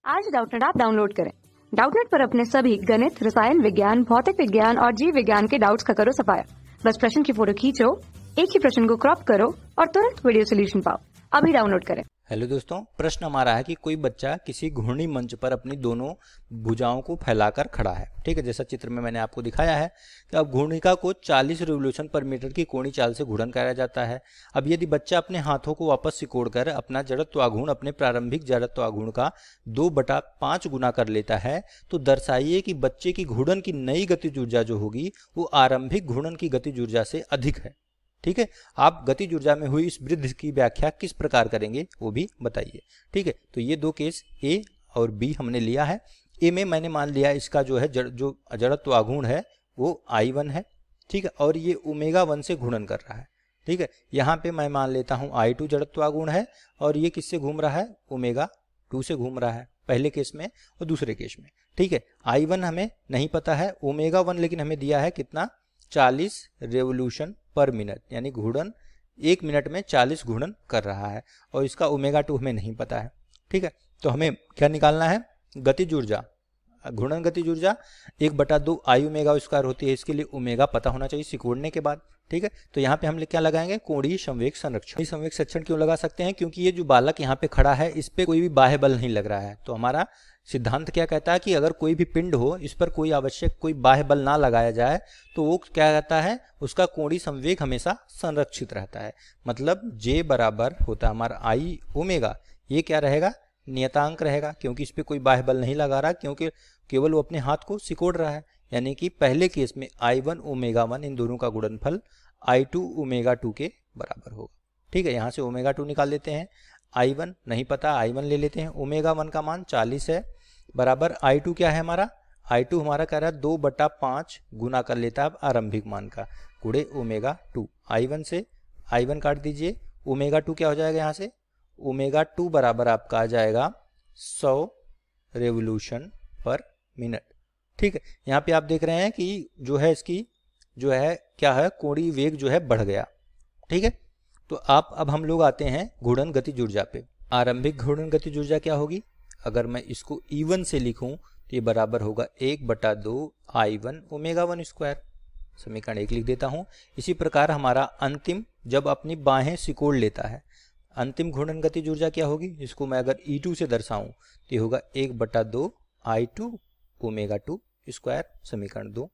आज Doubtnut app download करें। Doubtnut पर अपने सभी गणित, रसायन विज्ञान, भौतिक विज्ञान और जीव विज्ञान के डाउट्स का करो सफाया। बस प्रश्न की फोटो खींचो, एक ही प्रश्न को क्रॉप करो और तुरंत वीडियो सोल्यूशन पाओ। अभी डाउनलोड करें। हेलो दोस्तों, प्रश्न हमारा है कि कोई बच्चा किसी घूर्णी मंच पर अपनी दोनों भुजाओं को फैलाकर खड़ा है। ठीक है, जैसा चित्र में मैंने आपको दिखाया है कि अब घूर्णिका को 40 रिवोल्यूशन पर मीटर की कोणीय चाल से घूर्णन कराया जाता है। अब यदि बच्चा अपने हाथों को वापस सिकोड़कर अपना जड़त्वाघूर्ण अपने प्रारंभिक जड़त्वाघूर्ण का 2/5 गुना कर लेता है, तो दर्शाइए कि बच्चे की घूर्णन की नई गतिज ऊर्जा जो होगी वो आरंभिक घूर्णन की गतिज ऊर्जा से अधिक है। ठीक है, आप गतिज ऊर्जा में हुई इस वृद्धि की व्याख्या किस प्रकार करेंगे वो भी बताइए। ठीक है, तो ये दो केस ए और बी हमने लिया है। ए में मैंने मान लिया इसका जो है जो जड़त्वाघूर्ण है वो I1 है। ठीक है, और ये ω1 से घूर्णन कर रहा है। ठीक है, यहाँ पे मैं मान लेता हूँ I2 जड़त्वाघूर्ण है और ये किससे घूम रहा है, ω2 से घूम रहा है पहले केस में और दूसरे केस में। ठीक है, I1 हमें नहीं पता है, ω1 लेकिन हमें दिया है कितना, 40 रेवोल्यूशन पर मिनट, यानी घूर्णन 1 मिनट में 40 घूर्णन कर रहा है और इसका ω2 हमें नहीं पता है। ठीक है, तो हमें क्या निकालना है, गतिज ऊर्जा, घूर्णन गतिज ऊर्जा 1/2 I ω² होती है। इसके लिए ω पता होना चाहिए सिकोड़ने के बाद। ठीक है, तो यहाँ पे हम क्या लगाएंगे, कोणीय संवेग संरक्षण। संवेग संरक्षण क्यों लगा सकते हैं, क्योंकि ये जो बालक यहाँ पे खड़ा है इस पे कोई भी बाह्य बल नहीं लग रहा है। तो हमारा सिद्धांत क्या कहता है कि अगर कोई भी पिंड हो, इस पर कोई बाह्य बल ना लगाया जाए तो वो क्या कहता है, उसका कोणीय संवेग हमेशा संरक्षित रहता है। मतलब J बराबर होता है हमारा I ω, ये क्या रहेगा, नियतांक रहेगा, क्योंकि इस पर कोई बाह्य बल नहीं लगा रहा, क्योंकि केवल वो अपने हाथ को सिकोड़ रहा है। यानी कि पहले केस में I1 ω1 इन दोनों का गुणनफल I2 ω2 के बराबर होगा। ठीक है, यहाँ से ω2 निकाल लेते हैं, I1 नहीं पता, I1 ले लेते हैं, ω1 का मान 40 है, बराबर I2 क्या है हमारा, I2 हमारा कह रहा है 2/5 गुना कर लेता है आरंभिक मान का, गुणे ω2। I1 से I1 काट दीजिए, ω2 क्या हो जाएगा, यहाँ से ω2 बराबर आपका आ जाएगा 100 रेवोल्यूशन पर मिनट। ठीक है, यहाँ पे आप देख रहे हैं कि जो है इसकी जो है क्या है, कोणीय वेग जो है बढ़ गया। ठीक है, तो अब हम लोग आते हैं घूर्णन गतिज ऊर्जा पे। आरंभिक घूर्णन गतिज ऊर्जा क्या होगी, अगर मैं इसको E1 से लिखूं तो ये बराबर होगा 1/2 I1 ω1²। समीकरण 1 लिख देता हूं। इसी प्रकार हमारा अंतिम, जब अपनी बाहें सिकोड़ लेता है, अंतिम घूर्णन गतिज ऊर्जा क्या होगी, इसको मैं अगर E2 से दर्शाऊं तो ये होगा 1/2 I2 ω2²। समीकरण 2।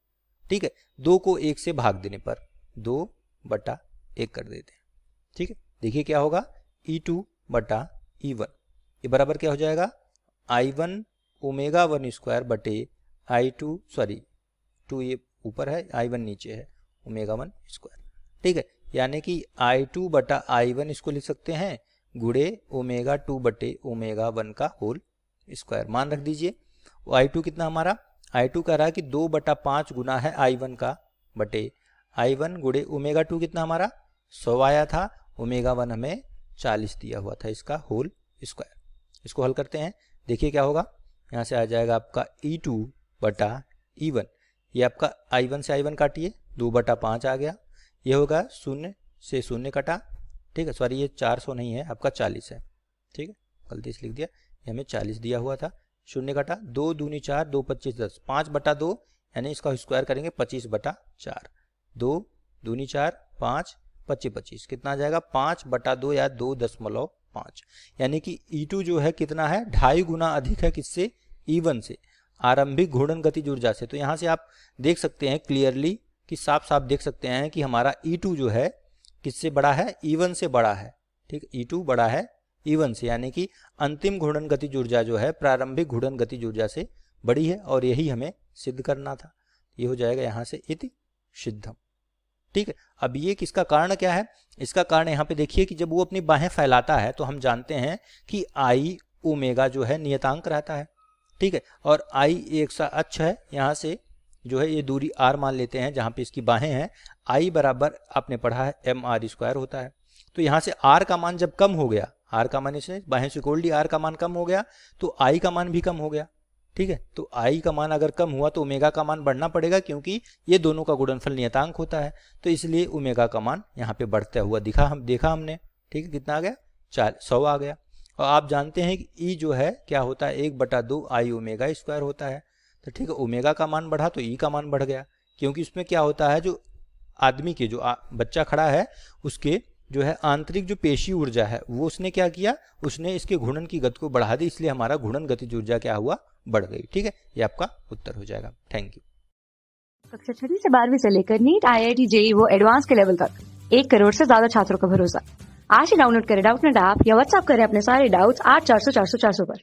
ठीक है, 2 को 1 से भाग देने पर 2/1 कर देते हैं। ठीक है, देखिए क्या होगा, E2/E1 ये बराबर क्या हो जाएगा, I1 ω1² बटे I2, सॉरी 2 ये ऊपर है, I1 नीचे है, ω1²। ठीक है, यानी कि I2/I1 इसको लिख सकते हैं गुणे ω2/ω1 का होल स्क्वायर। मान रख दीजिए, I2 कितना हमारा, I2 कह रहा है कि 2/5 गुना है I1 का, बटे I1 गुणे ω2 कितना हमारा 100 आया था, ω1 हमें 40 दिया हुआ था, इसका होल स्क्वायर। इसको हल करते हैं, देखिए क्या होगा, यहाँ से आ जाएगा आपका E2/E1, ये आपका I1 से I1 काटिए, 2/5 आ गया, ये होगा 0 से 0 कटा। ठीक है, सॉरी ये 400 नहीं है, आपका 40 है। ठीक है, गलती से लिख दिया, ये हमें 40 दिया हुआ था, 0 कटा, 2 दूनी 4, 2 25 10, 5/2 यानी इसका स्क्वायर करेंगे 25/4, 2 दूनी 4, 5 25 25 कितना आ जाएगा, 5/2 या 2.5, यानी कि E2 जो है कितना है, 2.5 गुना अधिक है किससे, E1 से, आरंभिक घूर्णन गतिज ऊर्जा से। तो यहाँ से आप देख सकते हैं क्लियरली कि साफ साफ देख सकते हैं कि हमारा E2 जो है किससे बड़ा है, E1 से बड़ा है। ठीक, E2 बड़ा है E1 से, यानी कि अंतिम घूर्णन गतिज ऊर्जा जो है प्रारंभिक घूर्णन गतिज ऊर्जा से बड़ी है, और यही हमें सिद्ध करना था। ये हो जाएगा यहाँ से इति सिद्धम। ठीक है, अब ये किसका कारण क्या है, इसका कारण यहाँ पे देखिए कि जब वो अपनी बाहें फैलाता है तो हम जानते हैं कि I ω जो है नियतांक रहता है। ठीक है, और I एक सा अक्ष है, यहाँ से जो है ये दूरी r मान लेते हैं जहाँ पे इसकी बाहें हैं, I बराबर आपने पढ़ा है mr² होता है। तो यहाँ से r का मान जब कम हो गया, r का मान इसने बाहें सिकोड़ ली, r का मान कम हो गया तो I का मान भी कम हो गया। ठीक है, तो I का मान अगर कम हुआ तो ω का मान बढ़ना पड़ेगा, क्योंकि ये दोनों का गुणनफल नियतांक होता है, तो इसलिए ω का मान यहाँ पे बढ़ता हुआ देखा हमने। ठीक है, कितना आ गया, 100 आ गया। और आप जानते हैं कि ई जो है क्या होता है, 1/2 आई ओमेगा स्क्वायर होता है। तो ठीक है, ओमेगा का मान बढ़ा तो ई का मान बढ़ गया, क्योंकि उसमें क्या होता है, जो आदमी के जो बच्चा खड़ा है उसके जो है आंतरिक जो पेशी ऊर्जा है वो उसने क्या किया, उसने इसके घूर्णन की गति को बढ़ा दी, इसलिए हमारा घूर्णन गतिज ऊर्जा क्या हुआ, बढ़ गई। ठीक है, ये आपका उत्तर हो जाएगा। Thank you. कक्षा 6 से 12वीं से लेकर नीट, IIT, JEE वो एडवांस के लेवल तक 1 करोड़ से ज्यादा छात्रों का भरोसा। आज ही डाउनलोड करें डाउटनेट ऐप या व्हाट्सएप करें अपने सारे डाउट्स 8400 400 400 पर।